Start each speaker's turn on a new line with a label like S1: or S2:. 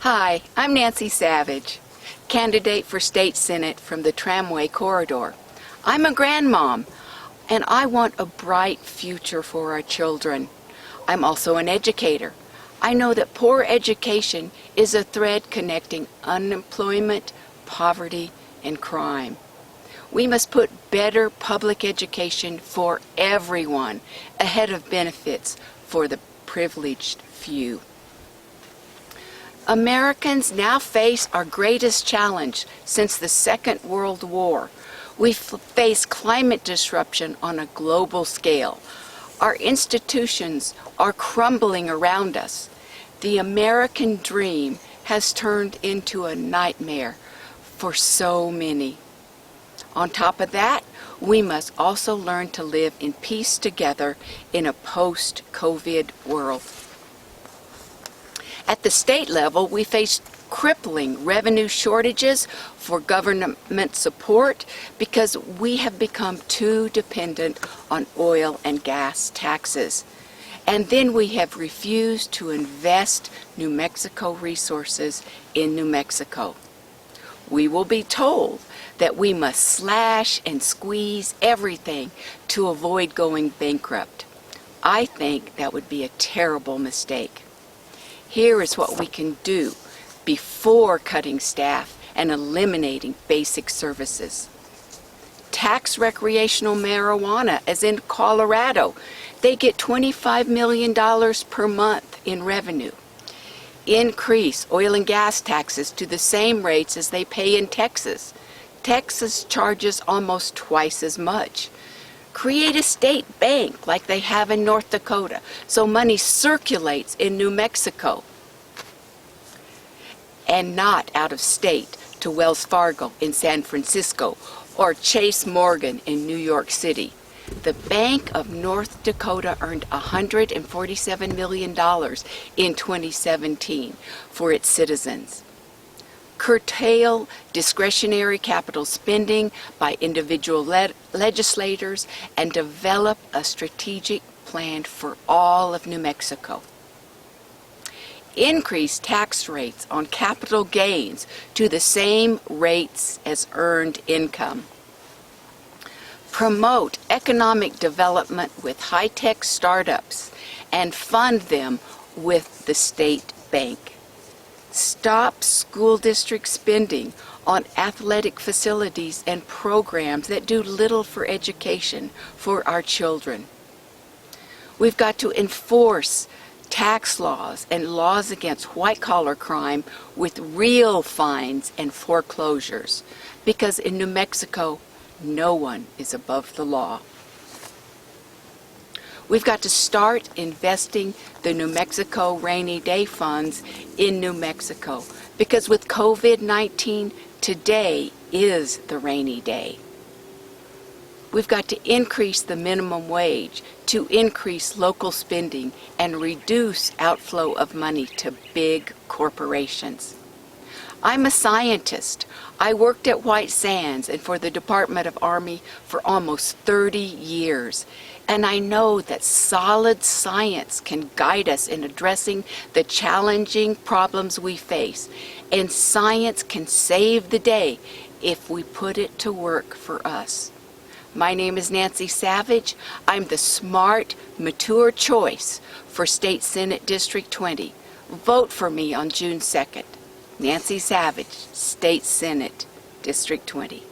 S1: Hi, I'm Nancy Savage, candidate for State Senate from the Tramway Corridor. I'm a grandmom, and I want a bright future for our children. I'm also an educator. I know that poor education is a thread connecting unemployment, poverty, and crime. We must put better public education for everyone ahead of benefits for the privileged few. Americans now face our greatest challenge since the Second World War. We face climate disruption on a global scale. Our institutions are crumbling around us. The American dream has turned into a nightmare for so many. On top of that, we must also learn to live in peace together in a post-COVID world. At the state level, we face crippling revenue shortages for government support because we have become too dependent on oil and gas taxes. And then we have refused to invest New Mexico resources in New Mexico. We will be told that we must slash and squeeze everything to avoid going bankrupt. I think that would be a terrible mistake. Here is what we can do before cutting staff and eliminating basic services. Tax recreational marijuana, as in Colorado. They get $25 million per month in revenue. Increase oil and gas taxes to the same rates as they pay in Texas. Texas charges almost twice as much. Create a state bank like they have in North Dakota, so money circulates in New Mexico and not out of state to Wells Fargo in San Francisco or Chase Morgan in New York City. The Bank of North Dakota earned $147 million in 2017 for its citizens. Curtail discretionary capital spending by individual legislators and develop a strategic plan for all of New Mexico. Increase tax rates on capital gains to the same rates as earned income. Promote economic development with high-tech startups and fund them with the state bank. Stop school district spending on athletic facilities and programs that do little for education for our children. We've got to enforce tax laws and laws against white-collar crime with real fines and foreclosures, because in New Mexico, no one is above the law. We've got to start investing the New Mexico rainy day funds in New Mexico, because with COVID-19, today is the rainy day. We've got to increase the minimum wage to increase local spending and reduce outflow of money to big corporations. I'm a scientist. I worked at White Sands and for the Department of Army for almost 30 years. And I know that solid science can guide us in addressing the challenging problems we face. And science can save the day if we put it to work for us. My name is Nancy Savage. I'm the smart, mature choice for State Senate District 20. Vote for me on June 2nd. Nancy Savage, State Senate, District 20.